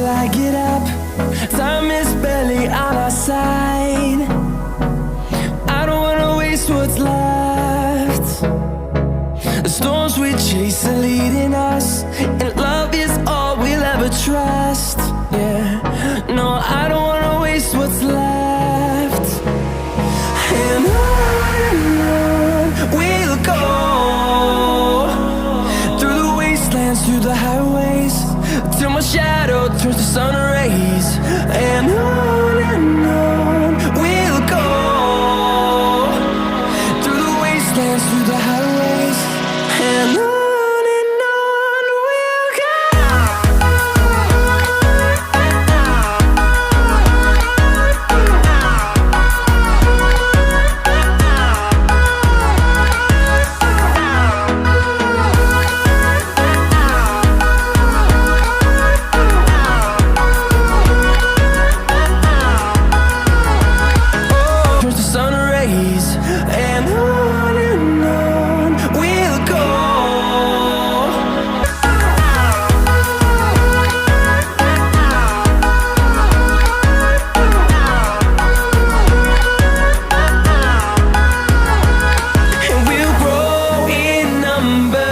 I get up. Time is barely on our side. I don't wanna waste what's left. The storms we chase are leading us, and love is all we'll ever trust. Yeah, no, I don't wanna waste what's left. And on we'll go, through the wastelands, through the highways, till my shadow turns to sun rays. And on